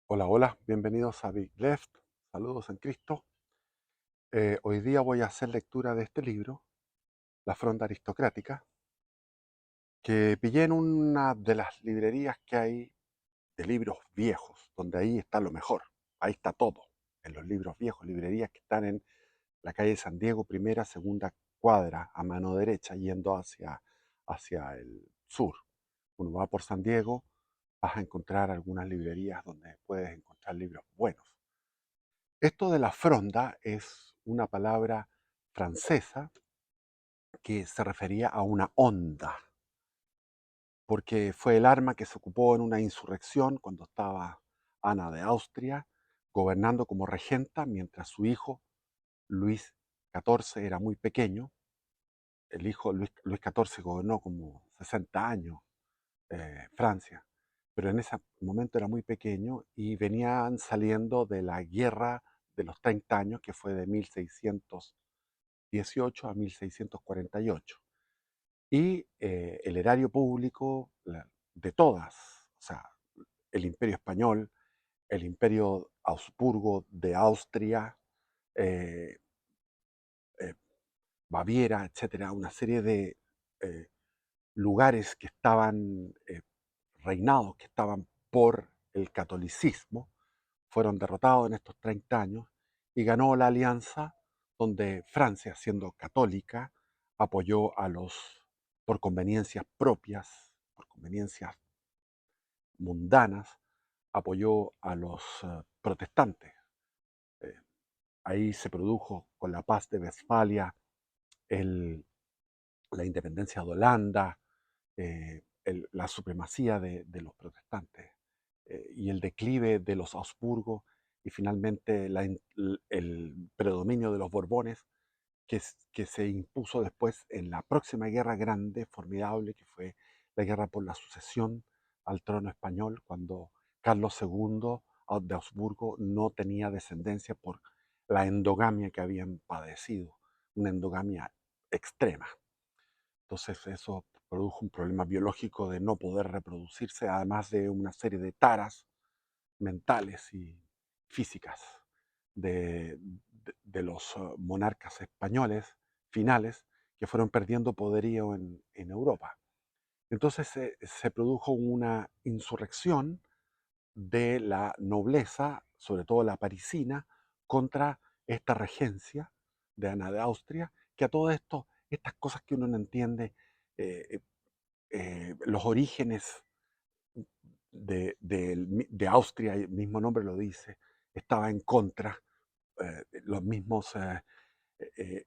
Hola, hola, bienvenidos a Big Left, saludos en Cristo. Hoy día voy a hacer lectura de este libro, La Fronda Aristocrática, que pillé en una de las librerías que hay de libros viejos, donde ahí está lo mejor, ahí está todo, en los libros viejos, librerías que están en la calle San Diego, primera, segunda cuadra, a mano derecha, yendo hacia el sur. Uno va por San Diego, vas a encontrar algunas librerías donde puedes encontrar libros buenos. Esto de la fronda es una palabra francesa que se refería a una onda, porque fue el arma que se ocupó en una insurrección cuando estaba Ana de Austria gobernando como regenta, mientras su hijo Luis XIV era muy pequeño. El hijo Luis XIV gobernó como 60 años Francia, pero en ese momento era muy pequeño y venían saliendo de la guerra de los 30 años, que fue de 1618 a 1648. Y el erario público de todas, o sea, el Imperio Español, el Imperio Habsburgo de Austria, eh, eh, Baviera, etcétera, una serie de eh, lugares que estaban reinados, que estaban por el catolicismo, fueron derrotados en estos 30 años y ganó la alianza donde Francia, siendo católica, apoyó a los, por conveniencias propias, por conveniencias mundanas, apoyó a los protestantes. Eh, Ahí se produjo con la paz de Westfalia el, la independencia de Holanda, la supremacía de los protestantes y el declive de los Habsburgo y finalmente el predominio de los Borbones que se impuso después en la próxima guerra grande, formidable, que fue la guerra por la sucesión al trono español, cuando Carlos II de Habsburgo no tenía descendencia por la endogamia que habían padecido, una endogamia extrema. Entonces eso produjo un problema biológico de no poder reproducirse, además de una serie de taras mentales y físicas de los monarcas españoles finales que fueron perdiendo poderío en Europa. Entonces se produjo una insurrección de la nobleza, sobre todo la parisina, contra esta regencia de Ana de Austria, que a todo esto, estas cosas que uno no entiende, eh, los orígenes de Austria, el mismo nombre lo dice, estaba en contra. Los mismos,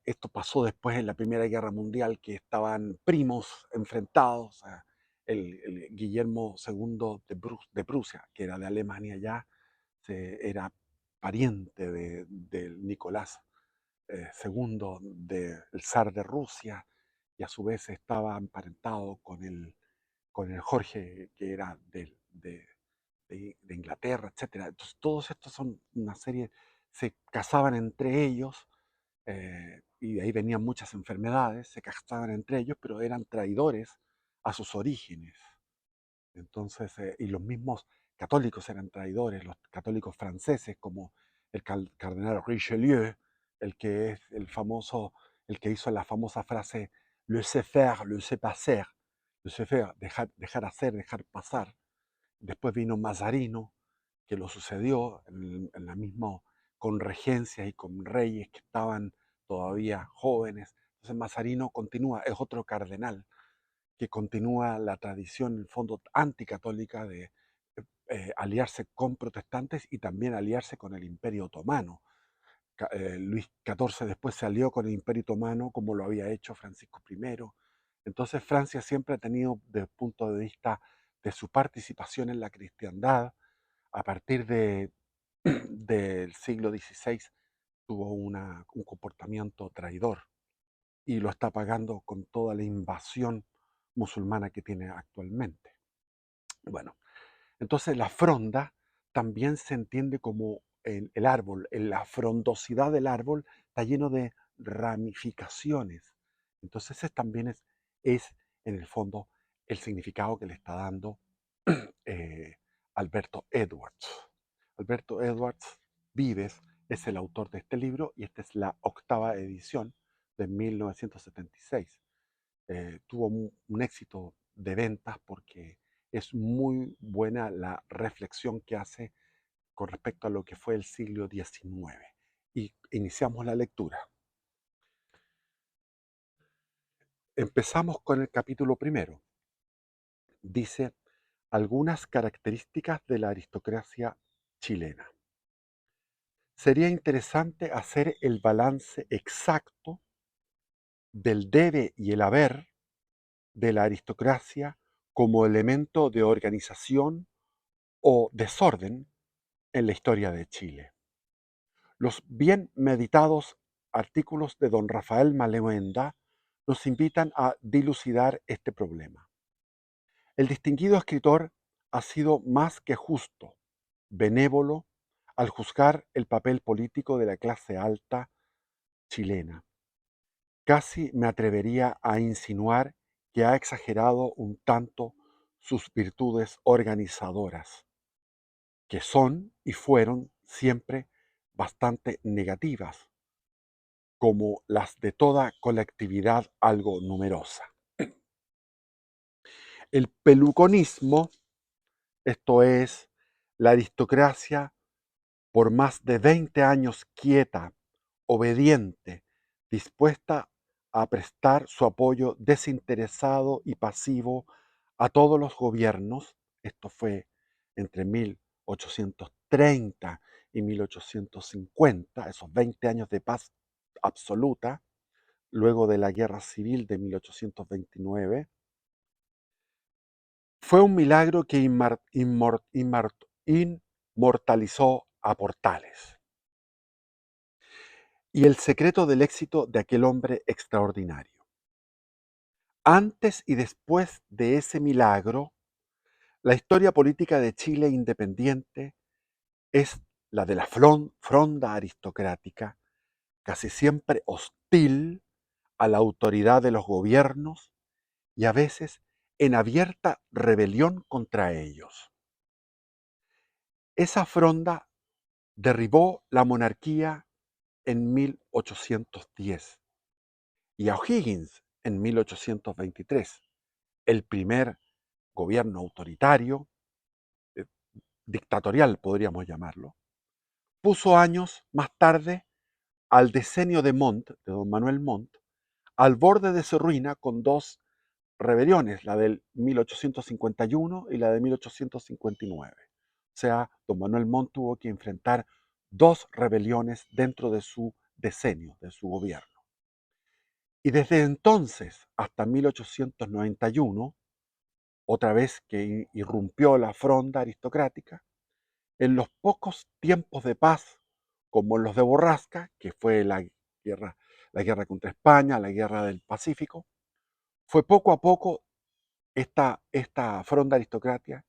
esto pasó después en la Primera Guerra Mundial, que estaban primos enfrentados. El Guillermo II de Prusia, que era de Alemania ya, era pariente del Nicolás II, del zar de Rusia, y a su vez estaba emparentado con el Jorge, que era de Inglaterra, etcétera. Entonces, todos estos son una serie, se casaban entre ellos, y de ahí venían muchas enfermedades, se casaban entre ellos, pero eran traidores a sus orígenes. Entonces, y los mismos católicos eran traidores, los católicos franceses, como el cardenal Richelieu, el que es el famoso, el que hizo la famosa frase laissez faire, laissez passer, laissez faire, dejar hacer, dejar pasar. Después vino Mazarino, que lo sucedió en la misma, con regencias y con reyes que estaban todavía jóvenes. Entonces Mazarino continúa, es otro cardenal que continúa la tradición, en el fondo, anticatólica de aliarse con protestantes y también aliarse con el Imperio Otomano. Luis XIV después se alió con el Imperio Otomano, como lo había hecho Francisco I. Entonces Francia siempre ha tenido, desde el punto de vista de su participación en la cristiandad, a partir del siglo XVI, tuvo un comportamiento traidor y lo está pagando con toda la invasión musulmana que tiene actualmente. Bueno, entonces la fronda también se entiende como el árbol, en la frondosidad del árbol está lleno de ramificaciones. Entonces ese también es en el fondo el significado que le está dando eh, Alberto Edwards. Alberto Edwards Vives es el autor de este libro y esta es la 8ª edición de 1976. Tuvo un éxito de ventas porque es muy buena la reflexión que hace con respecto a lo que fue el siglo XIX. Y iniciamos la lectura. Empezamos con el capítulo primero. Dice algunas características de la aristocracia chilena. Sería interesante hacer el balance exacto del debe y el haber de la aristocracia como elemento de organización o desorden en la historia de Chile. Los bien meditados artículos de don Rafael Maluenda nos invitan a dilucidar este problema. El distinguido escritor ha sido más que justo, benévolo, al juzgar el papel político de la clase alta chilena. Casi me atrevería a insinuar que ha exagerado un tanto sus virtudes organizadoras, que son y fueron siempre bastante negativas, como las de toda colectividad algo numerosa. El peluconismo, esto es, la aristocracia por más de 20 años quieta, obediente, dispuesta a prestar su apoyo desinteresado y pasivo a todos los gobiernos, esto fue entre 1830 y 1850, esos 20 años de paz absoluta, luego de la Guerra Civil de 1829, fue un milagro que inmortalizó a Portales y el secreto del éxito de aquel hombre extraordinario. Antes y después de ese milagro, la historia política de Chile independiente es la de la fronda aristocrática, casi siempre hostil a la autoridad de los gobiernos y a veces en abierta rebelión contra ellos. Esa fronda derribó la monarquía en 1810 y a O'Higgins en 1823, el primer gobierno autoritario, eh, dictatorial podríamos llamarlo, puso años más tarde al decenio de Montt, de don Manuel Montt, al borde de su ruina con dos rebeliones, la del 1851 y la de 1859. O sea, don Manuel Montt tuvo que enfrentar dos rebeliones dentro de su decenio, de su gobierno. Y desde entonces hasta 1891, otra vez que irrumpió la fronda aristocrática, en los pocos tiempos de paz, como los de Borrasca, que fue la guerra contra España, la guerra del Pacífico, fue poco a poco esta fronda aristocrática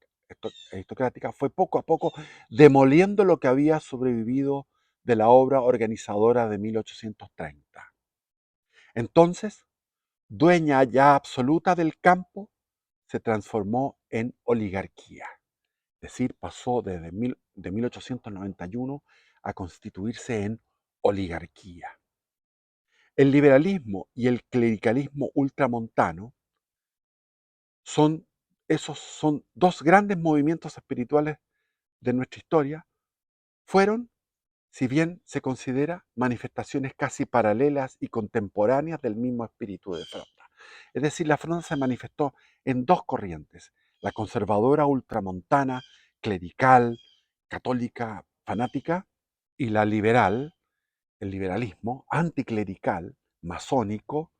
fue poco a poco demoliendo lo que había sobrevivido de la obra organizadora de 1830. Entonces, dueña ya absoluta del campo, se transformó en oligarquía. Es decir, pasó de 1891 a constituirse en oligarquía. El liberalismo y el clericalismo ultramontano son dos grandes movimientos espirituales de nuestra historia, fueron, si bien se considera, manifestaciones casi paralelas y contemporáneas del mismo espíritu de Fronda. Es decir, la Fronda se manifestó en dos corrientes, la conservadora ultramontana, clerical, católica, fanática, y la liberal, el liberalismo anticlerical, masónico,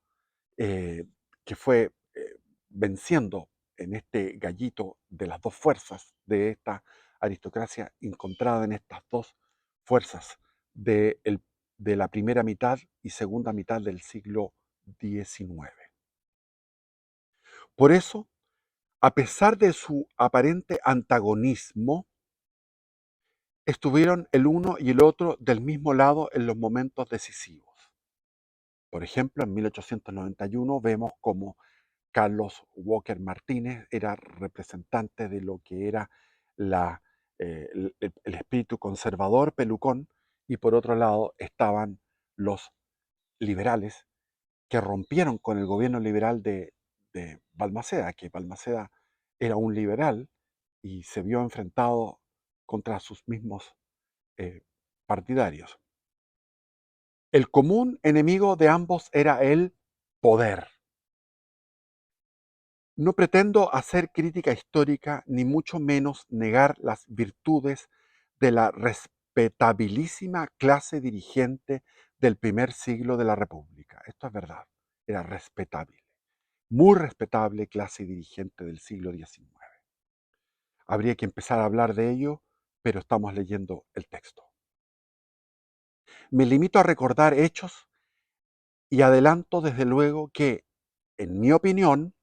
eh, que fue venciendo en este gallito de las dos fuerzas de esta aristocracia encontrada en estas dos fuerzas de la primera mitad y segunda mitad del siglo XIX. Por eso, a pesar de su aparente antagonismo, estuvieron el uno y el otro del mismo lado en los momentos decisivos. Por ejemplo, en 1891 vemos cómo Carlos Walker Martínez era representante de lo que era el espíritu espíritu conservador pelucón, y por otro lado estaban los liberales que rompieron con el gobierno liberal de Balmaceda, que Balmaceda era un liberal y se vio enfrentado contra sus mismos eh, partidarios. El común enemigo de ambos era el poder. No pretendo hacer crítica histórica, ni mucho menos negar las virtudes de la respetabilísima clase dirigente del primer siglo de la República. Esto es verdad, era respetable, muy respetable clase dirigente del siglo XIX. Habría que empezar a hablar de ello, pero estamos leyendo el texto. Me limito a recordar hechos y adelanto desde luego que, en mi opinión,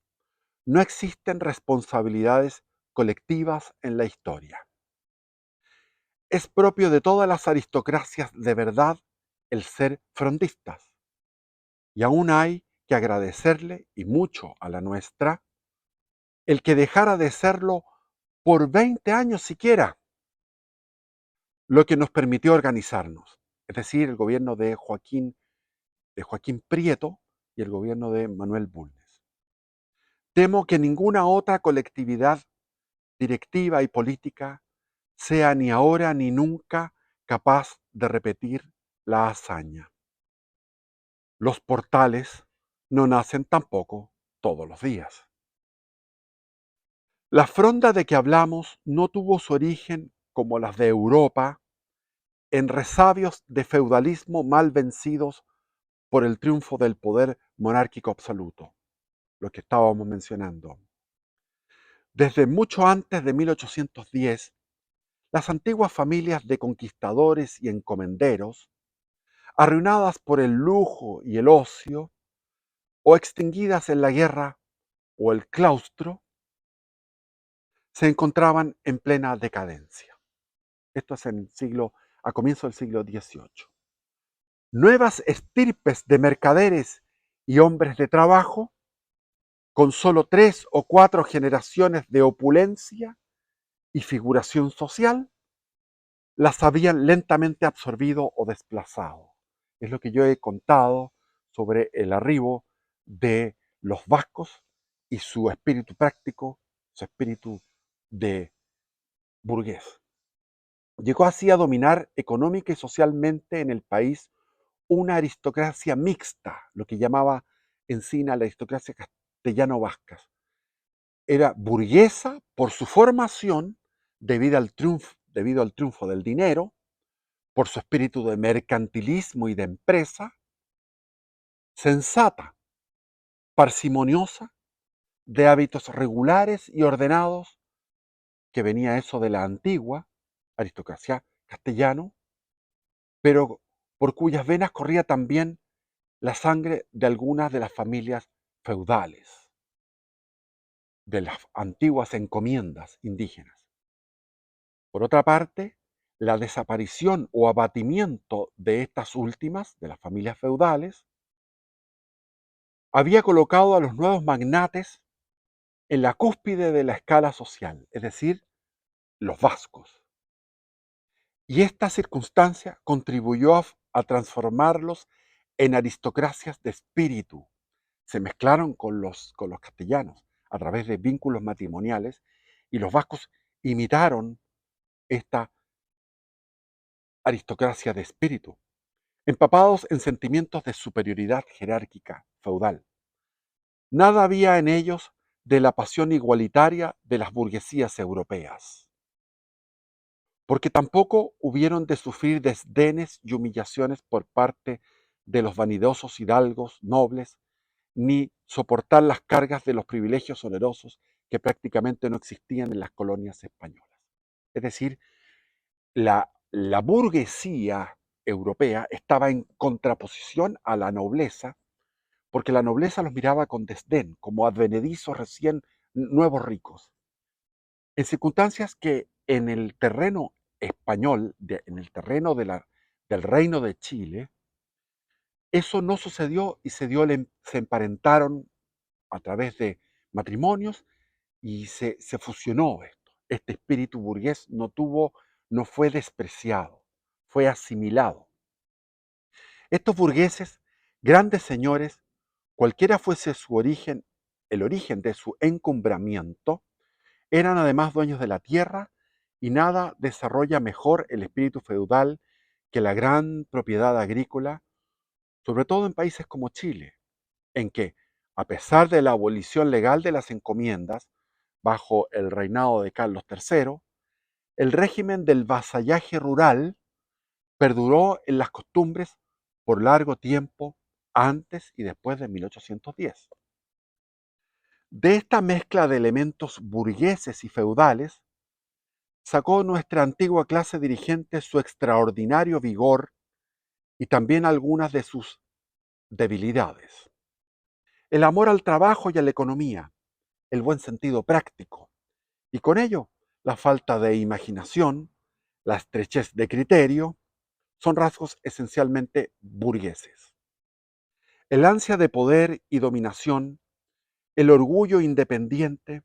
no existen responsabilidades colectivas en la historia. Es propio de todas las aristocracias de verdad el ser frondistas, y aún hay que agradecerle, y mucho a la nuestra, el que dejara de serlo por 20 años siquiera, lo que nos permitió organizarnos, es decir, el gobierno de Joaquín Prieto y el gobierno de Manuel Bulnes. Temo que ninguna otra colectividad directiva y política sea ni ahora ni nunca capaz de repetir la hazaña. Los portales no nacen tampoco todos los días. La fronda de que hablamos no tuvo su origen, como las de Europa, en resabios de feudalismo mal vencidos por el triunfo del poder monárquico absoluto, lo que estábamos mencionando. Desde mucho antes de 1810, las antiguas familias de conquistadores y encomenderos, arruinadas por el lujo y el ocio, o extinguidas en la guerra o el claustro, se encontraban en plena decadencia. Esto es a comienzos del siglo XVIII. Nuevas estirpes de mercaderes y hombres de trabajo, con solo 3 o 4 generaciones de opulencia y figuración social, las habían lentamente absorbido o desplazado. Es lo que yo he contado sobre el arribo de los vascos y su espíritu práctico, su espíritu de burgués. Llegó así a dominar económica y socialmente en el país una aristocracia mixta, lo que llamaba Encina la aristocracia castellano-vasca. Era burguesa por su formación debido al triunfo del dinero, por su espíritu de mercantilismo y de empresa, sensata, parsimoniosa, de hábitos regulares y ordenados, que venía eso de la antigua aristocracia castellano, pero por cuyas venas corría también la sangre de algunas de las familias feudales, de las antiguas encomiendas indígenas. Por otra parte, la desaparición o abatimiento de estas últimas, de las familias feudales, había colocado a los nuevos magnates en la cúspide de la escala social, es decir, los vascos. Y esta circunstancia contribuyó a transformarlos en aristocracias de espíritu. Se mezclaron con los castellanos a través de vínculos matrimoniales, y los vascos imitaron esta aristocracia de espíritu, empapados en sentimientos de superioridad jerárquica feudal. Nada había en ellos de la pasión igualitaria de las burguesías europeas, porque tampoco hubieron de sufrir desdenes y humillaciones por parte de los vanidosos hidalgos nobles, ni soportar las cargas de los privilegios onerosos que prácticamente no existían en las colonias españolas. Es decir, la burguesía europea estaba en contraposición a la nobleza, porque la nobleza los miraba con desdén, como advenedizos recién nuevos ricos. En circunstancias que en el terreno español, en el terreno del Reino de Chile, eso no sucedió, y se emparentaron a través de matrimonios, y se fusionó esto. Este espíritu burgués no tuvo no fue despreciado, fue asimilado. Estos burgueses, grandes señores, cualquiera fuese su origen, el origen de su encumbramiento, eran además dueños de la tierra y nada desarrolla mejor el espíritu feudal que la gran propiedad agrícola, sobre todo en países como Chile, en que, a pesar de la abolición legal de las encomiendas bajo el reinado de Carlos III, el régimen del vasallaje rural perduró en las costumbres por largo tiempo antes y después de 1810. De esta mezcla de elementos burgueses y feudales, sacó nuestra antigua clase dirigente su extraordinario vigor y también algunas de sus debilidades. El amor al trabajo y a la economía, el buen sentido práctico, y con ello la falta de imaginación, la estrechez de criterio, son rasgos esencialmente burgueses. El ansia de poder y dominación, el orgullo independiente,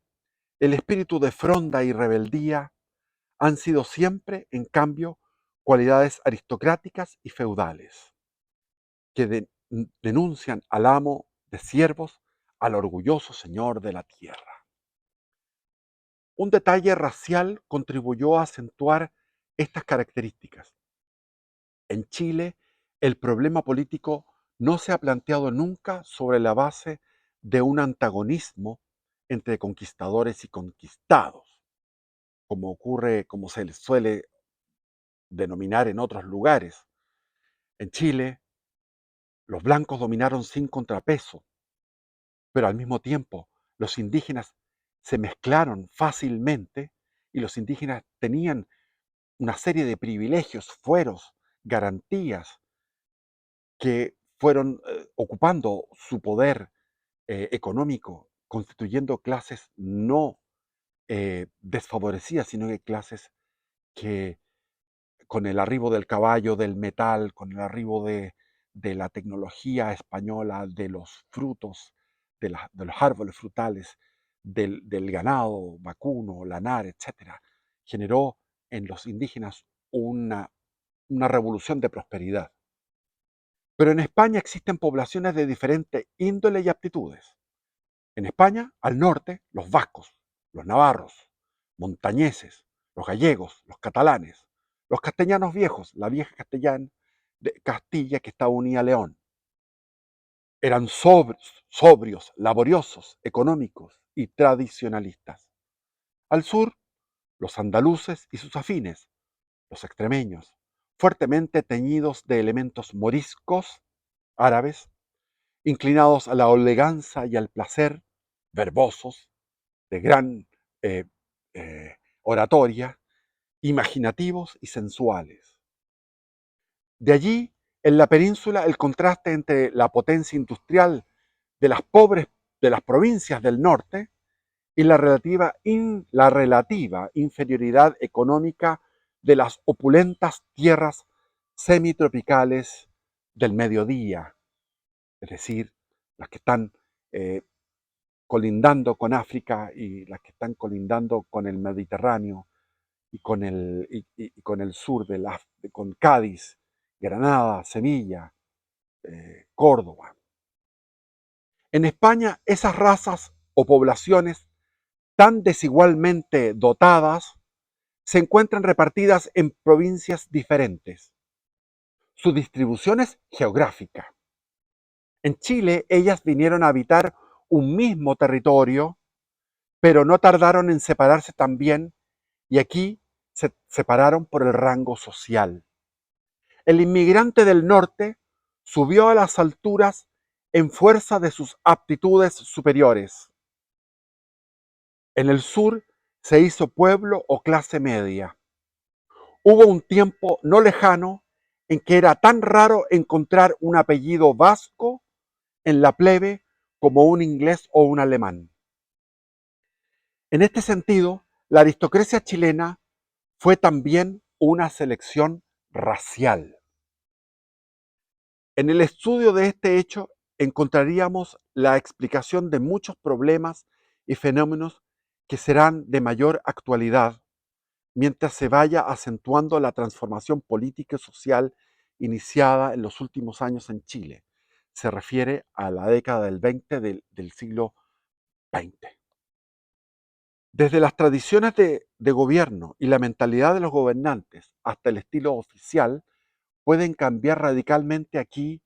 el espíritu de fronda y rebeldía han sido siempre, en cambio, cualidades aristocráticas y feudales, que denuncian al amo de siervos, al orgulloso señor de la tierra. Un detalle racial contribuyó a acentuar estas características. En Chile, el problema político no se ha planteado nunca sobre la base de un antagonismo entre conquistadores y conquistados, como se les suele denominar en otros lugares. En Chile, los blancos dominaron sin contrapeso, pero al mismo tiempo los indígenas se mezclaron fácilmente y los indígenas tenían una serie de privilegios, fueros, garantías que fueron ocupando su poder económico, constituyendo clases no desfavorecidas, sino que clases que con el arribo del caballo, del metal, con el arribo de la tecnología española, de los frutos, de los árboles frutales, del ganado vacuno, lanar, etcétera, generó en los indígenas una revolución de prosperidad. Pero en España existen poblaciones de diferente índole y aptitudes. En España, al norte, los vascos, los navarros, montañeses, los gallegos, los catalanes, los castellanos viejos, la vieja castellana de Castilla que estaba unida a León. Eran sobrios, laboriosos, económicos y tradicionalistas. Al sur, los andaluces y sus afines, los extremeños, fuertemente teñidos de elementos moriscos, árabes, inclinados a la elegancia y al placer, verbosos, de gran eh, oratoria, imaginativos y sensuales. De allí, en la península, el contraste entre la potencia industrial de las pobres de las provincias del norte y la relativa inferioridad económica de las opulentas tierras semitropicales del mediodía, es decir, las que están eh, colindando con África y las que están colindando con el Mediterráneo y con el sur, con Cádiz, Granada, Sevilla, Córdoba. En España, esas razas o poblaciones tan desigualmente dotadas se encuentran repartidas en provincias diferentes. Su distribución es geográfica. En Chile, ellas vinieron a habitar un mismo territorio, pero no tardaron en separarse también, y aquí se separaron por el rango social. El inmigrante del norte subió a las alturas en fuerza de sus aptitudes superiores. En el sur se hizo pueblo o clase media. Hubo un tiempo no lejano en que era tan raro encontrar un apellido vasco en la plebe como un inglés o un alemán. En este sentido, la aristocracia chilena fue también una selección racial. En el estudio de este hecho encontraríamos la explicación de muchos problemas y fenómenos que serán de mayor actualidad mientras se vaya acentuando la transformación política y social iniciada en los últimos años en Chile. Se refiere a la década del 20 del siglo XX. Desde las tradiciones de gobierno y la mentalidad de los gobernantes hasta el estilo oficial, pueden cambiar radicalmente aquí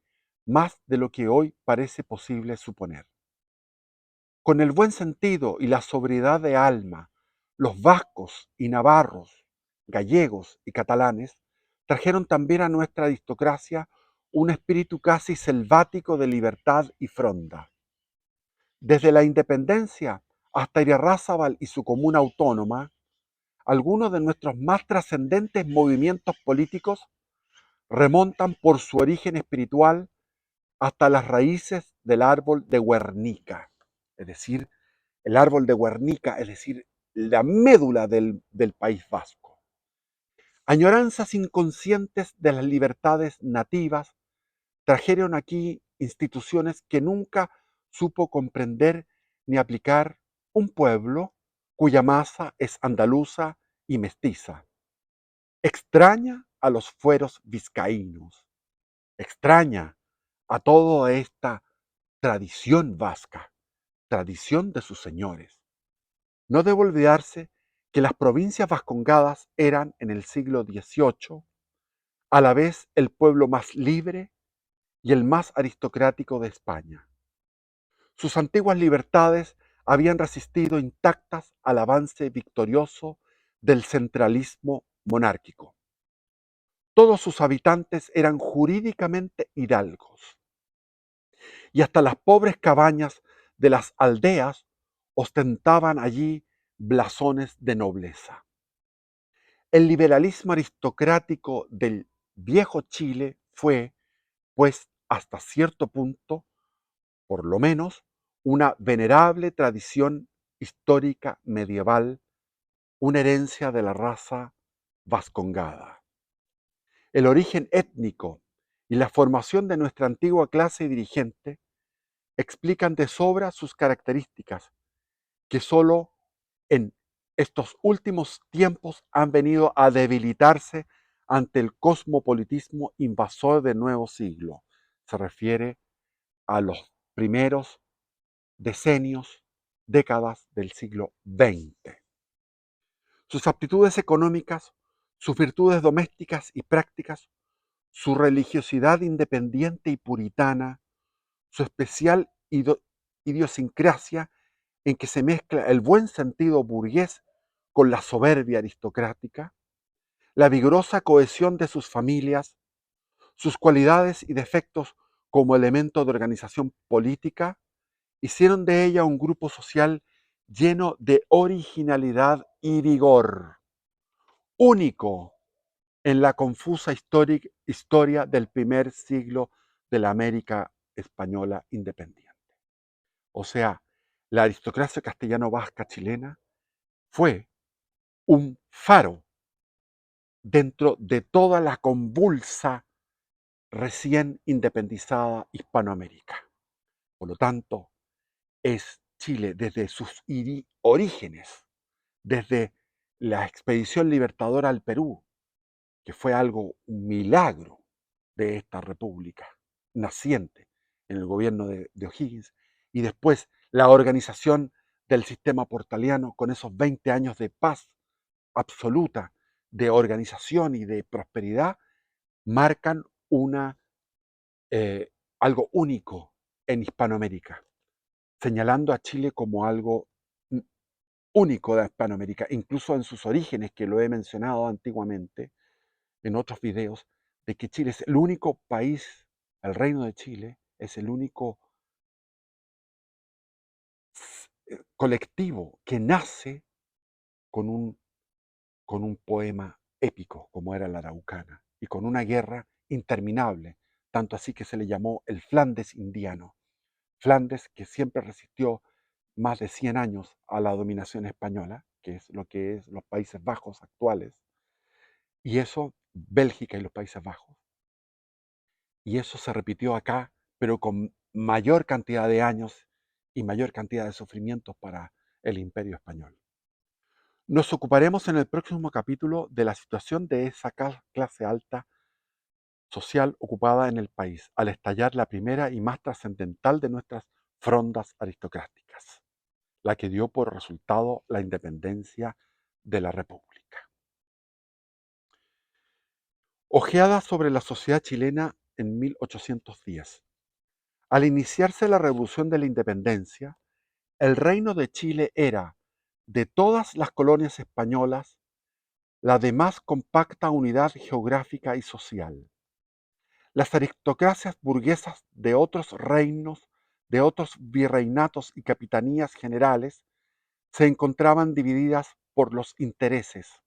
más de lo que hoy parece posible suponer. Con el buen sentido y la sobriedad de alma, los vascos y navarros, gallegos y catalanes trajeron también a nuestra aristocracia un espíritu casi selvático de libertad y fronda. Desde la independencia hasta Irarrázaval y su comuna autónoma, algunos de nuestros más trascendentes movimientos políticos remontan por su origen espiritual hasta las raíces del árbol de Guernica, es decir, el árbol de Guernica, es decir, la médula del País Vasco. Añoranzas inconscientes de las libertades nativas trajeron aquí instituciones que nunca supo comprender ni aplicar un pueblo cuya masa es andaluza y mestiza, extraña a los fueros vizcaínos, extraña a toda esta tradición vasca, tradición de sus señores. No debe olvidarse que las provincias vascongadas eran en el siglo XVIII a la vez el pueblo más libre y el más aristocrático de España. Sus antiguas libertades habían resistido intactas al avance victorioso del centralismo monárquico. Todos sus habitantes eran jurídicamente hidalgos, y hasta las pobres cabañas de las aldeas ostentaban allí blasones de nobleza. El liberalismo aristocrático del viejo Chile fue, pues, hasta cierto punto, por lo menos, una venerable tradición histórica medieval, una herencia de la raza vascongada. El origen étnico y la formación de nuestra antigua clase dirigente explican de sobra sus características, que solo en estos últimos tiempos han venido a debilitarse ante el cosmopolitismo invasor del nuevo siglo. Se refiere a los primeros decenios, décadas del siglo XX. Sus aptitudes económicas, sus virtudes domésticas y prácticas, su religiosidad independiente y puritana, su especial idiosincrasia en que se mezcla el buen sentido burgués con la soberbia aristocrática, la vigorosa cohesión de sus familias, sus cualidades y defectos como elemento de organización política, hicieron de ella un grupo social lleno de originalidad y vigor, único en la confusa historia del primer siglo de la América española independiente. O sea, la aristocracia castellano-vasca chilena fue un faro dentro de toda la convulsa recién independizada Hispanoamérica. Por lo tanto, es Chile desde sus orígenes, desde la expedición libertadora al Perú, que fue algo, un milagro de esta república naciente en el gobierno de O'Higgins, y después la organización del sistema portaliano con esos 20 años de paz absoluta, de organización y de prosperidad, marcan una, eh, algo único en Hispanoamérica, señalando a Chile como algo único de Hispanoamérica, incluso en sus orígenes, que lo he mencionado antiguamente en otros videos, de que Chile es el único país, el Reino de Chile es el único colectivo que nace con un poema épico como era la Araucana y con una guerra interminable, tanto así que se le llamó el Flandes indiano. Flandes que siempre resistió más de 100 años a la dominación española, que es lo que es los Países Bajos actuales, y eso, Bélgica y los Países Bajos, y eso se repitió acá, pero con mayor cantidad de años y mayor cantidad de sufrimientos para el imperio español. Nos ocuparemos en el próximo capítulo de la situación de esa clase alta social ocupada en el país, al estallar la primera y más trascendental de nuestras frondas aristocráticas, la que dio por resultado la independencia de la República. Ojeada sobre la sociedad chilena en 1810. Al iniciarse la Revolución de la Independencia, el Reino de Chile era, de todas las colonias españolas, la de más compacta unidad geográfica y social. Las aristocracias burguesas de otros reinos, de otros virreinatos y capitanías generales, se encontraban divididas por los intereses,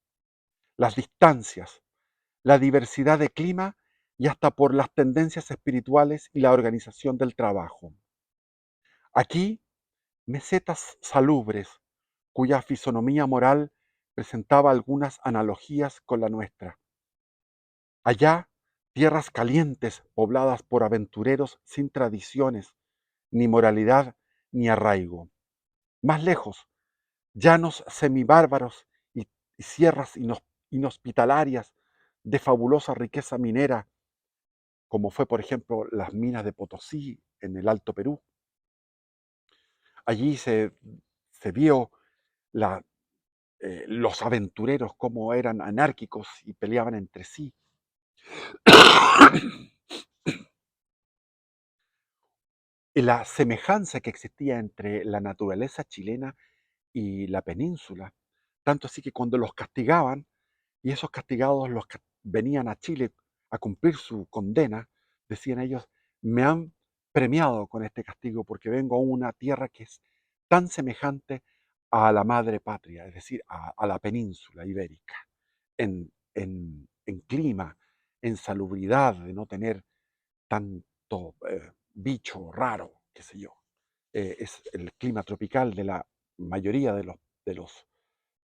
las distancias, la diversidad de clima y hasta por las tendencias espirituales y la organización del trabajo. Aquí, mesetas salubres, cuya fisonomía moral presentaba algunas analogías con la nuestra. Allá, tierras calientes pobladas por aventureros sin tradiciones, ni moralidad, ni arraigo. Más lejos, llanos semibárbaros y sierras inhospitalarias de fabulosa riqueza minera, como fue, por ejemplo, las minas de Potosí en el Alto Perú. Allí se vio la, los aventureros cómo eran anárquicos y peleaban entre sí. Y la semejanza que existía entre la naturaleza chilena y la península. Tanto así que cuando los castigaban, y esos castigados venían a Chile a cumplir su condena, decían ellos, me han premiado con este castigo porque vengo a una tierra que es tan semejante a la madre patria, es decir, a la península ibérica, en clima, en salubridad, de no tener tanto bicho raro, qué sé yo. Es el clima tropical de la mayoría de los,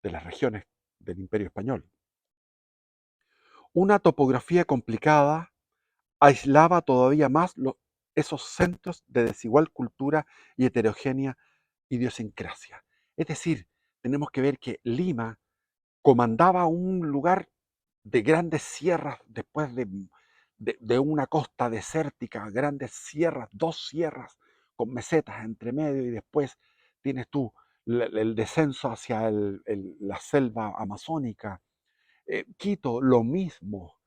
de las regiones del Imperio Español. Una topografía complicada aislaba todavía más esos centros de desigual cultura y heterogénea idiosincrasia. Es decir, tenemos que ver que Lima comandaba un lugar de grandes sierras después de una costa desértica, grandes sierras, dos sierras con mesetas entre medio y después tienes tú el descenso hacia la selva amazónica. Quito, lo mismo.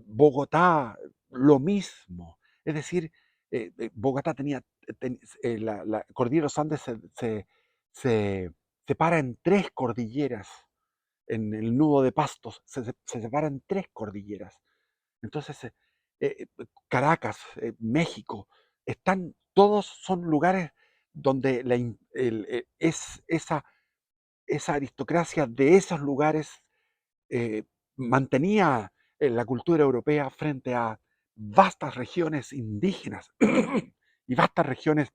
Bogotá, lo mismo. Es decir, Bogotá tenía, la cordillera de los Andes se separa en tres cordilleras, en el nudo de Pastos, se separa en tres cordilleras. Entonces, Caracas, México, todos son lugares donde es esa aristocracia de esos lugares eh, mantenía la cultura europea frente a vastas regiones indígenas y vastas regiones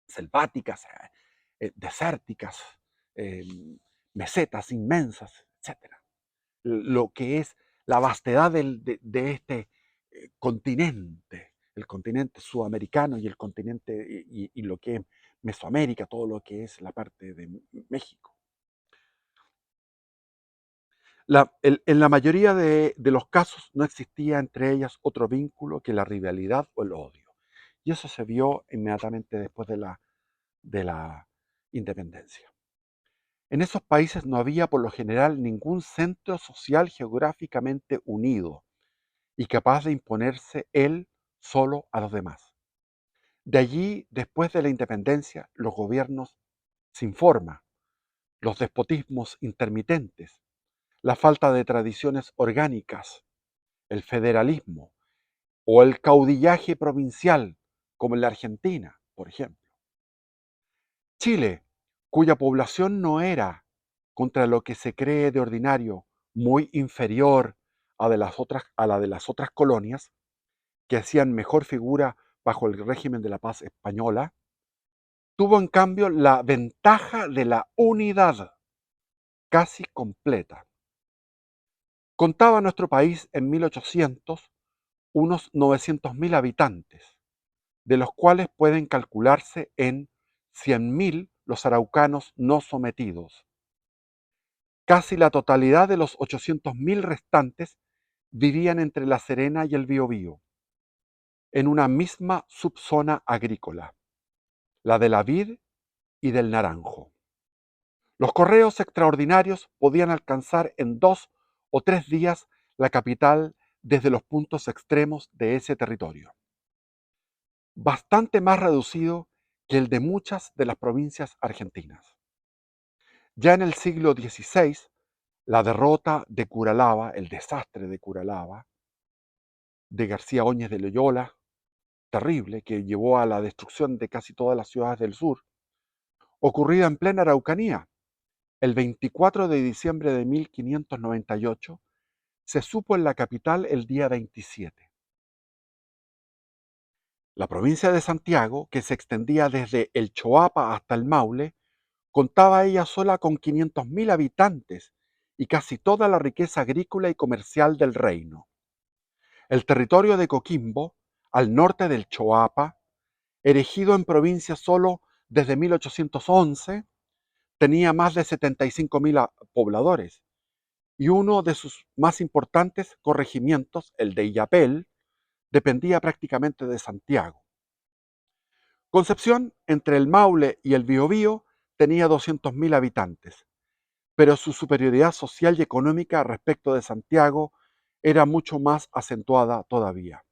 selváticas, desérticas, eh, mesetas inmensas, etcétera. Lo que es la vastedad de este continente, el continente sudamericano y el continente y lo que es Mesoamérica, todo lo que es la parte de México. En la mayoría de los casos no existía entre ellas otro vínculo que la rivalidad o el odio. Y eso se vio inmediatamente después de la independencia. En esos países no había por lo general ningún centro social geográficamente unido y capaz de imponerse él solo a los demás. De allí, después de la independencia, los gobiernos sin forma, los despotismos intermitentes, la falta de tradiciones orgánicas, el federalismo o el caudillaje provincial, como en la Argentina, por ejemplo. Chile, cuya población no era, contra lo que se cree de ordinario, muy inferior a la de las otras colonias, que hacían mejor figura bajo el régimen de la paz española, tuvo en cambio la ventaja de la unidad casi completa. Contaba nuestro país en 1800 unos 900.000 habitantes, de los cuales pueden calcularse en 100.000 los araucanos no sometidos. Casi la totalidad de los 800.000 restantes vivían entre La Serena y el Biobío, en una misma subzona agrícola, la de la vid y del naranjo. Los correos extraordinarios podían alcanzar en 2 o 3 días la capital desde los puntos extremos de ese territorio, bastante más reducido que el de muchas de las provincias argentinas. Ya en el siglo XVI, la derrota de Curalaba, el desastre de Curalaba, de García Óñez de Loyola, terrible, que llevó a la destrucción de casi todas las ciudades del sur, ocurrida en plena Araucanía, el 24 de diciembre de 1598, se supo en la capital el día 27. La provincia de Santiago, que se extendía desde el Choapa hasta el Maule, contaba ella sola con 500.000 habitantes y casi toda la riqueza agrícola y comercial del reino. El territorio de Coquimbo, al norte del Choapa, erigido en provincia solo desde 1811, tenía más de 75.000 pobladores y uno de sus más importantes corregimientos, el de Illapel, dependía prácticamente de Santiago. Concepción, entre el Maule y el Biobío, tenía 200.000 habitantes, pero su superioridad social y económica respecto de Santiago era mucho más acentuada todavía.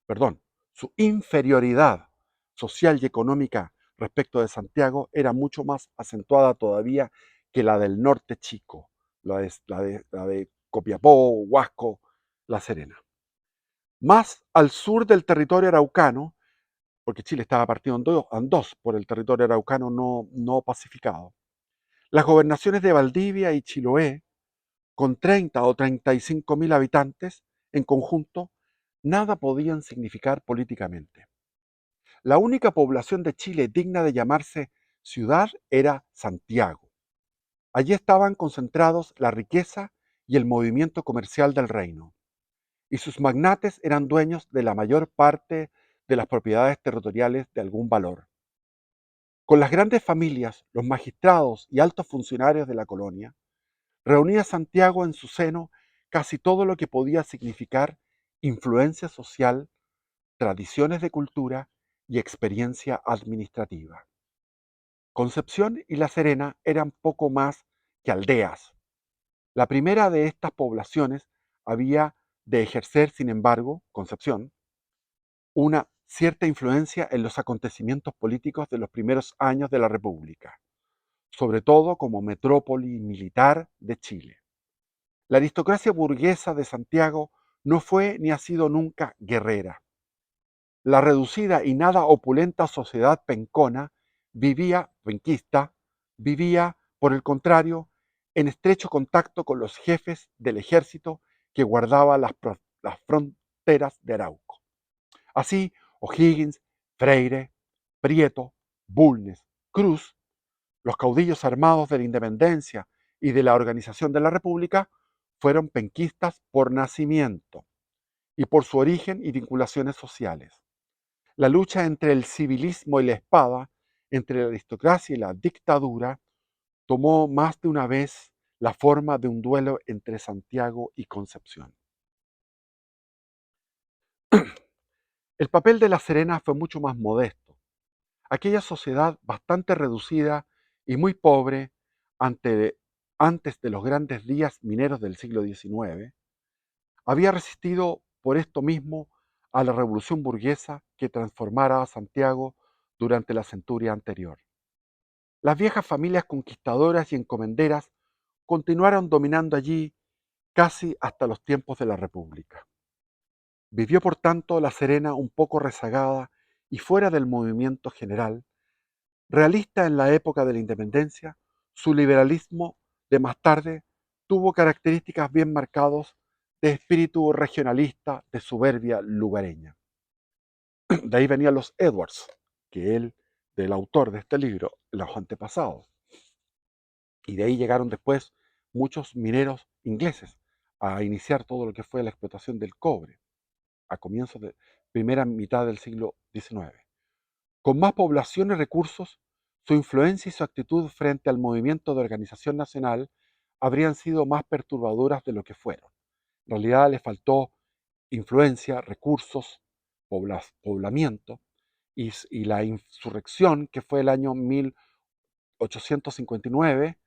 Perdón, su inferioridad social y económica respecto de Santiago era mucho más acentuada todavía que la del norte chico, la de Copiapó, Huasco, La Serena. Más al sur del territorio araucano, porque Chile estaba partido en dos por el territorio araucano no pacificado, las gobernaciones de Valdivia y Chiloé, con 30 o 35.000 habitantes en conjunto, nada podían significar políticamente. La única población de Chile digna de llamarse ciudad era Santiago. Allí estaban concentrados la riqueza y el movimiento comercial del reino, y sus magnates eran dueños de la mayor parte de las propiedades territoriales de algún valor. Con las grandes familias, los magistrados y altos funcionarios de la colonia, reunía Santiago en su seno casi todo lo que podía significar influencia social, tradiciones de cultura y experiencia administrativa. Concepción y La Serena eran poco más que aldeas. La primera de estas poblaciones había de ejercer, sin embargo, Concepción, una cierta influencia en los acontecimientos políticos de los primeros años de la República, sobre todo como metrópoli militar de Chile. La aristocracia burguesa de Santiago no fue ni ha sido nunca guerrera. La reducida y nada opulenta sociedad penquista, vivía, por el contrario, en estrecho contacto con los jefes del ejército que guardaba las fronteras de Arauco. Así, O'Higgins, Freire, Prieto, Bulnes, Cruz, los caudillos armados de la independencia y de la organización de la República, fueron penquistas por nacimiento y por su origen y vinculaciones sociales. La lucha entre el civilismo y la espada, entre la aristocracia y la dictadura, tomó más de una vez la forma de un duelo entre Santiago y Concepción. El papel de La Serena fue mucho más modesto. Aquella sociedad bastante reducida y muy pobre antes de los grandes días mineros del siglo XIX, había resistido por esto mismo a la revolución burguesa que transformara a Santiago durante la centuria anterior. Las viejas familias conquistadoras y encomenderas continuaron dominando allí casi hasta los tiempos de la República. Vivió por tanto La Serena un poco rezagada y fuera del movimiento general. Realista en la época de la independencia, su liberalismo de más tarde tuvo características bien marcadas de espíritu regionalista, de soberbia lugareña. De ahí venían los Edwards, del autor de este libro, los antepasados. Y de ahí llegaron después muchos mineros ingleses a iniciar todo lo que fue la explotación del cobre a comienzos de primera mitad del siglo XIX. Con más población y recursos, su influencia y su actitud frente al movimiento de organización nacional habrían sido más perturbadoras de lo que fueron. En realidad les faltó influencia, recursos, poblamiento, y la insurrección, que fue el año 1859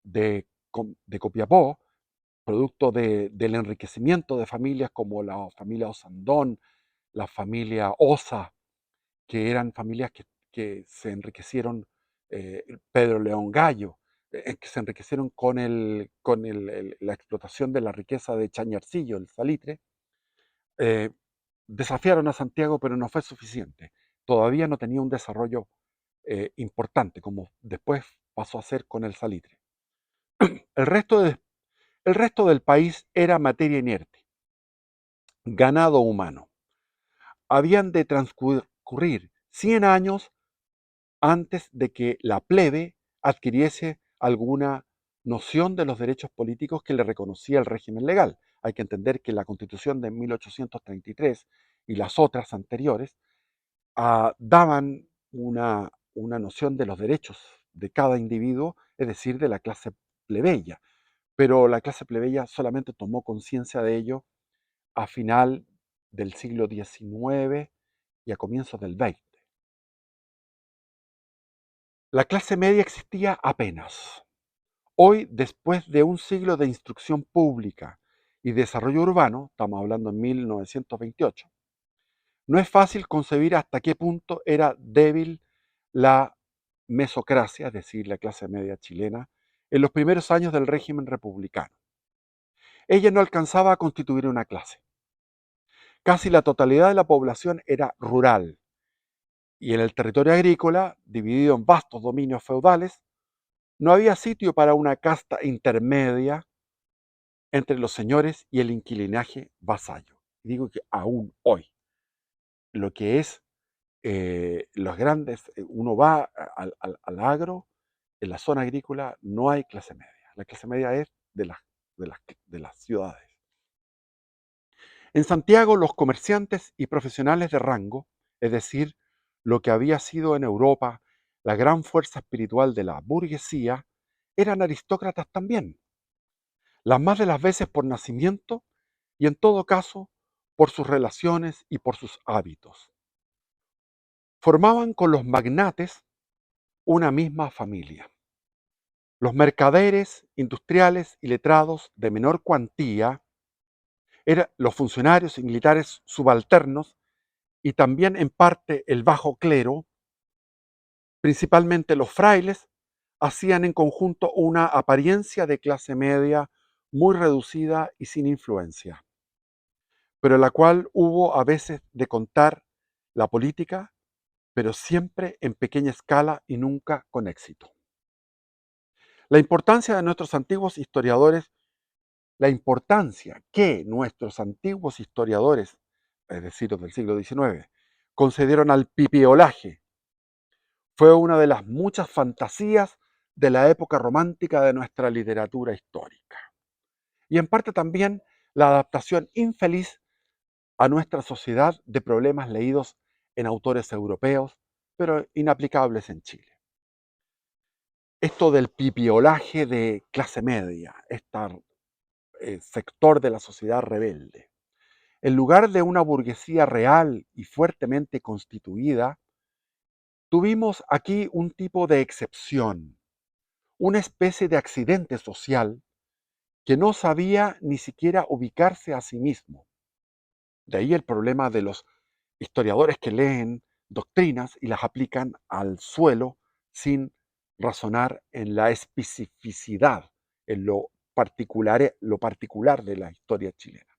de Copiapó, producto del enriquecimiento de familias como la familia Osandón, la familia Osa, que eran familias que se enriquecieron, Pedro León Gallo, que se enriquecieron con la explotación de la riqueza de Chañarcillo, el salitre. eh, Desafiaron a Santiago, pero no fue suficiente. Todavía no tenía un desarrollo importante, como después pasó a ser con el salitre. El resto, el resto del país era materia inerte, ganado humano. Habían de transcurrir 100 años antes de que la plebe adquiriese alguna noción de los derechos políticos que le reconocía el régimen legal. Hay que entender que la Constitución de 1833 y las otras anteriores daban una noción de los derechos de cada individuo, es decir, de la clase plebeya. Pero la clase plebeya solamente tomó conciencia de ello a final del siglo XIX y a comienzos del XX. La clase media existía apenas. Hoy, después de un siglo de instrucción pública y desarrollo urbano, estamos hablando en 1928, no es fácil concebir hasta qué punto era débil la mesocracia, es decir, la clase media chilena, en los primeros años del régimen republicano. Ella no alcanzaba a constituir una clase. Casi la totalidad de la población era rural, y en el territorio agrícola, dividido en vastos dominios feudales, no había sitio para una casta intermedia entre los señores y el inquilinaje vasallo. Digo que aún hoy, lo que es los grandes, uno va al agro, en la zona agrícola no hay clase media. La clase media es de las ciudades. En Santiago, los comerciantes y profesionales de rango, es decir, lo que había sido en Europa la gran fuerza espiritual de la burguesía, eran aristócratas también, las más de las veces por nacimiento y en todo caso por sus relaciones y por sus hábitos. Formaban con los magnates una misma familia. Los mercaderes, industriales y letrados de menor cuantía, los funcionarios y militares subalternos y también en parte el bajo clero, principalmente los frailes, hacían en conjunto una apariencia de clase media muy reducida y sin influencia, pero en la cual hubo a veces de contar la política, pero siempre en pequeña escala y nunca con éxito. La importancia de nuestros antiguos historiadores, la importancia que nuestros antiguos historiadores, es decir, los del siglo XIX, concedieron al pipiolaje, fue una de las muchas fantasías de la época romántica de nuestra literatura histórica. Y en parte también la adaptación infeliz a nuestra sociedad de problemas leídos en autores europeos, pero inaplicables en Chile. Esto del pipiolaje de clase media, este sector de la sociedad rebelde, en lugar de una burguesía real y fuertemente constituida, tuvimos aquí un tipo de excepción, una especie de accidente social que no sabía ni siquiera ubicarse a sí mismo. De ahí el problema de los historiadores que leen doctrinas y las aplican al suelo sin razonar en la especificidad, en lo particular de la historia chilena.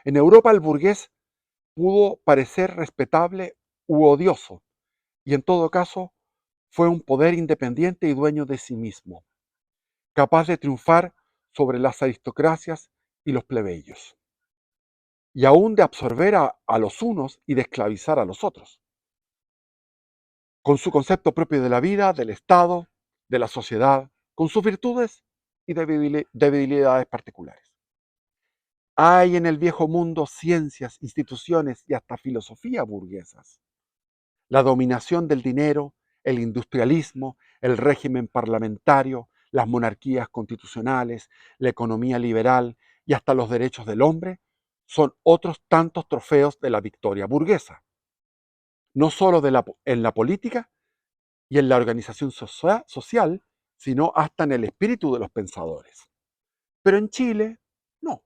En Europa el burgués pudo parecer respetable u odioso, y en todo caso fue un poder independiente y dueño de sí mismo, capaz de triunfar sobre las aristocracias y los plebeyos, y aún de absorber a los unos y de esclavizar a los otros, con su concepto propio de la vida, del Estado, de la sociedad, con sus virtudes y debilidades particulares. Hay en el viejo mundo ciencias, instituciones y hasta filosofía burguesas. La dominación del dinero, el industrialismo, el régimen parlamentario, las monarquías constitucionales, la economía liberal y hasta los derechos del hombre son otros tantos trofeos de la victoria burguesa, no solo en la política y en la organización social, sino hasta en el espíritu de los pensadores. Pero en Chile, no.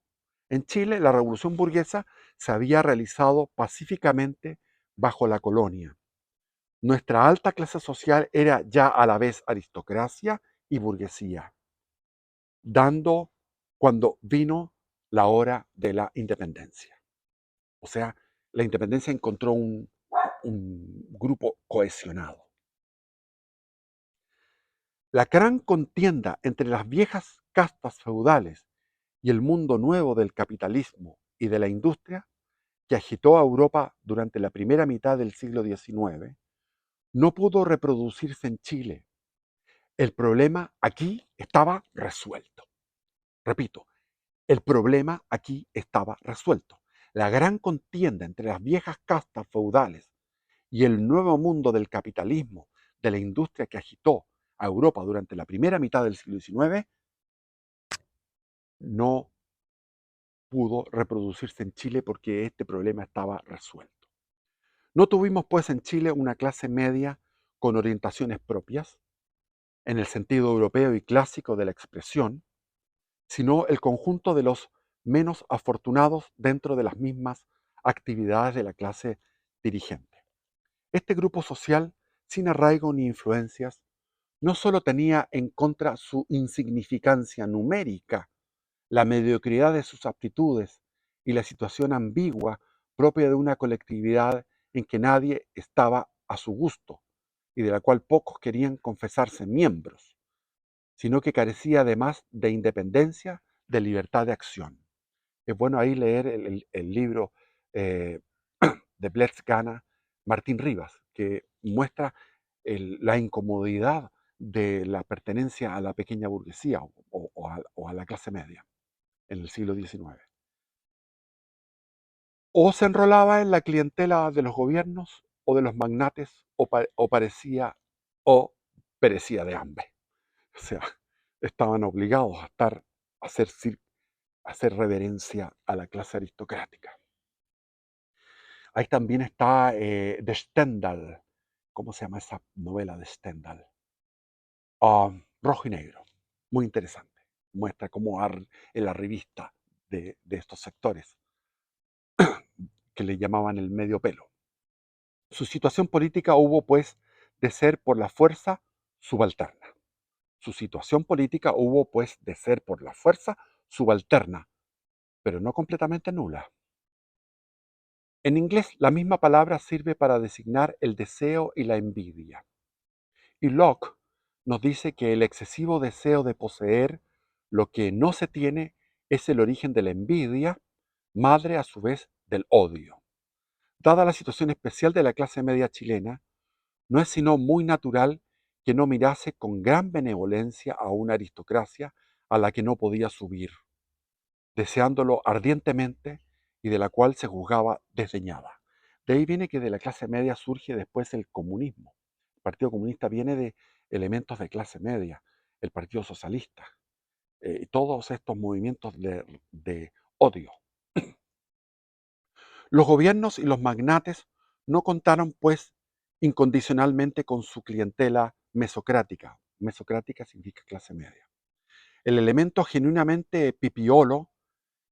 En Chile, la revolución burguesa se había realizado pacíficamente bajo la colonia. Nuestra alta clase social era ya a la vez aristocracia y burguesía, dando cuando vino la hora de la independencia. O sea, la independencia encontró un grupo cohesionado. La gran contienda entre las viejas castas feudales y el mundo nuevo del capitalismo y de la industria que agitó a Europa durante la primera mitad del siglo XIX no pudo reproducirse en Chile. El problema aquí estaba resuelto. Repito, el problema aquí estaba resuelto. La gran contienda entre las viejas castas feudales y el nuevo mundo del capitalismo, de la industria que agitó a Europa durante la primera mitad del siglo XIX, no pudo reproducirse en Chile porque este problema estaba resuelto. No tuvimos pues en Chile una clase media con orientaciones propias, en el sentido europeo y clásico de la expresión, sino el conjunto de los menos afortunados dentro de las mismas actividades de la clase dirigente. Este grupo social, sin arraigo ni influencias, no solo tenía en contra su insignificancia numérica, la mediocridad de sus aptitudes y la situación ambigua propia de una colectividad en que nadie estaba a su gusto y de la cual pocos querían confesarse miembros, sino que carecía además de independencia, de libertad de acción. Es bueno ahí leer el libro eh, de Blest Gana, Martín Rivas, que muestra la incomodidad de la pertenencia a la pequeña burguesía o a la clase media en el siglo XIX. O se enrolaba en la clientela de los gobiernos o de los magnates o perecía de hambre. O sea, estaban obligados a hacer reverencia a la clase aristocrática. Ahí también está de Stendhal. ¿Cómo se llama esa novela de Stendhal? Rojo y negro. Muy interesante. Muestra cómo en la revista de estos sectores, que le llamaban el medio pelo. Su situación política hubo, pues, de ser por la fuerza subalterna. Su situación política hubo, pues, de ser por la fuerza subalterna, pero no completamente nula. En inglés, la misma palabra sirve para designar el deseo y la envidia. Y Locke nos dice que el excesivo deseo de poseer lo que no se tiene es el origen de la envidia, madre a su vez del odio. Dada la situación especial de la clase media chilena, no es sino muy natural que no mirase con gran benevolencia a una aristocracia a la que no podía subir, deseándolo ardientemente y de la cual se juzgaba desdeñada. De ahí viene que de la clase media surge después el comunismo. El Partido Comunista viene de elementos de clase media, el Partido Socialista, y todos estos movimientos de odio. Los gobiernos y los magnates no contaron, pues, incondicionalmente con su clientela mesocrática. Mesocrática significa clase media. El elemento genuinamente pipiolo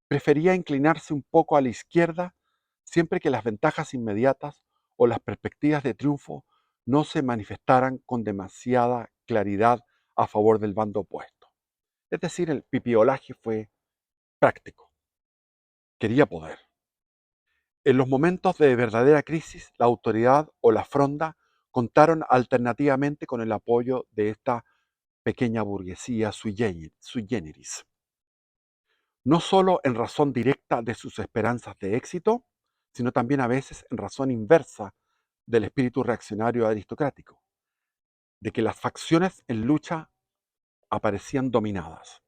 prefería inclinarse un poco a la izquierda siempre que las ventajas inmediatas o las perspectivas de triunfo no se manifestaran con demasiada claridad a favor del bando opuesto. Es decir, el pipiolaje fue práctico, quería poder. En los momentos de verdadera crisis, la autoridad o la fronda contaron alternativamente con el apoyo de esta pequeña burguesía sui generis, no solo en razón directa de sus esperanzas de éxito, sino también a veces en razón inversa del espíritu reaccionario aristocrático, de que las facciones en lucha aparecían dominadas.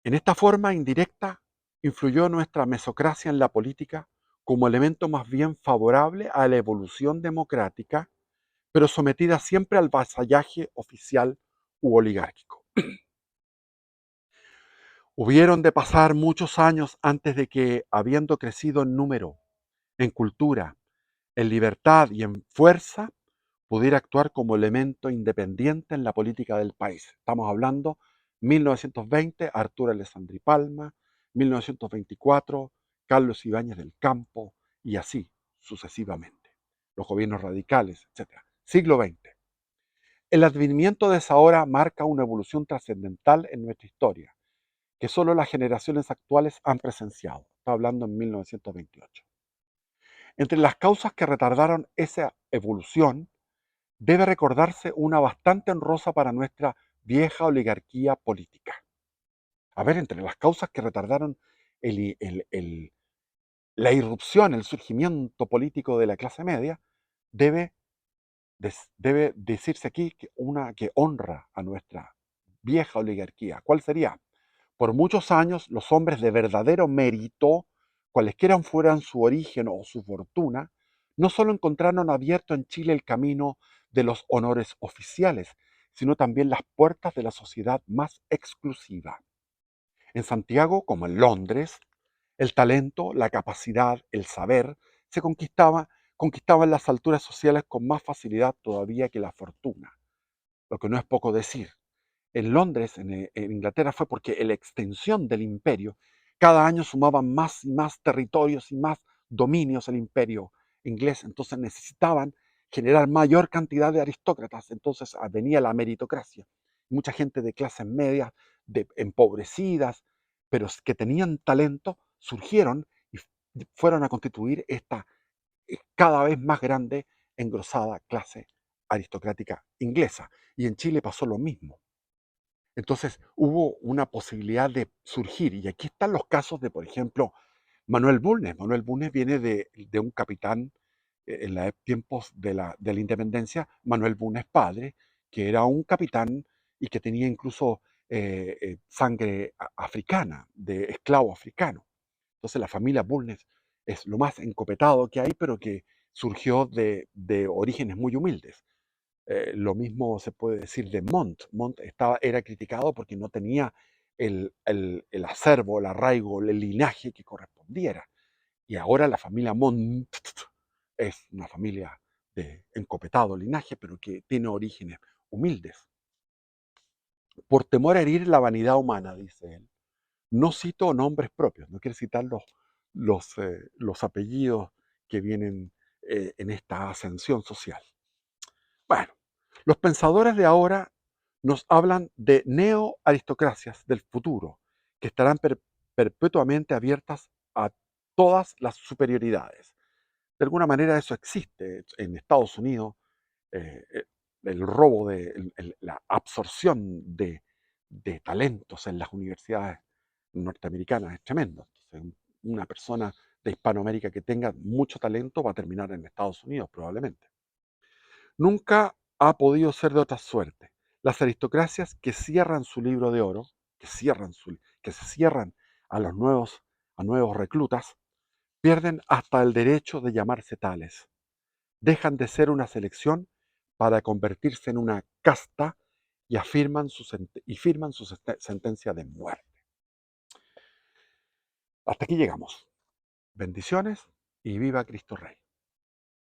En esta forma indirecta influyó nuestra mesocracia en la política como elemento más bien favorable a la evolución democrática, pero sometida siempre al vasallaje oficial u oligárquico. Hubieron de pasar muchos años antes de que, habiendo crecido en número, en cultura, en libertad y en fuerza, pudiera actuar como elemento independiente en la política del país. Estamos hablando 1920, Arturo Alessandri Palma, 1924, Carlos Ibáñez del Campo, y así sucesivamente. Los gobiernos radicales, etc. Siglo XX. El advenimiento de esa hora marca una evolución trascendental en nuestra historia, que solo las generaciones actuales han presenciado. Está hablando en 1928. Entre las causas que retardaron esa evolución, debe recordarse una bastante honrosa para nuestra vieja oligarquía política. A ver, entre las causas que retardaron el- el- el- la irrupción, el surgimiento político de la clase media, debe, debe decirse aquí que una que honra a nuestra vieja oligarquía. ¿Cuál sería? Por muchos años, los hombres de verdadero mérito, cualesquiera fueran su origen o su fortuna, no solo encontraron abierto en Chile el camino de los honores oficiales, sino también las puertas de la sociedad más exclusiva. En Santiago, como en Londres, el talento, la capacidad, el saber se conquistaban las alturas sociales con más facilidad todavía que la fortuna, lo que no es poco decir. En Londres, en Inglaterra, fue porque la extensión del imperio, cada año sumaban más y más territorios y más dominios el imperio inglés, entonces necesitaban generar mayor cantidad de aristócratas, entonces venía la meritocracia. Mucha gente de clases medias, empobrecidas, pero que tenían talento, surgieron y fueron a constituir esta cada vez más grande, engrosada clase aristocrática inglesa. Y en Chile pasó lo mismo. Entonces hubo una posibilidad de surgir, y aquí están los casos de, por ejemplo, Manuel Bulnes. Manuel Bulnes viene de un capitán en los tiempos de la independencia, Manuel Bulnes padre, que era un capitán y que tenía incluso sangre africana, de esclavo africano. Entonces la familia Bulnes es lo más encopetado que hay, pero que surgió de orígenes muy humildes. Lo mismo se puede decir de Montt. Montt era criticado porque no tenía el acervo, el arraigo, el linaje que correspondiera. Y ahora la familia Montt es una familia de encopetado linaje, pero que tiene orígenes humildes. Por temor a herir la vanidad humana, dice él, no cito nombres propios, no quiero citar los apellidos que vienen en esta ascensión social. Bueno, los pensadores de ahora nos hablan de neoaristocracias del futuro, que estarán perpetuamente abiertas a todas las superioridades. De alguna manera eso existe en Estados Unidos. eh, eh, el robo, la absorción de talentos en las universidades norteamericanas es tremendo. Entonces, una persona de Hispanoamérica que tenga mucho talento va a terminar en Estados Unidos probablemente. Nunca ha podido ser de otra suerte. Las aristocracias que cierran su libro de oro, que se cierran a a nuevos reclutas, pierden hasta el derecho de llamarse tales. Dejan de ser una selección para convertirse en una casta y firman su sentencia de muerte. Hasta aquí llegamos. Bendiciones y viva Cristo Rey.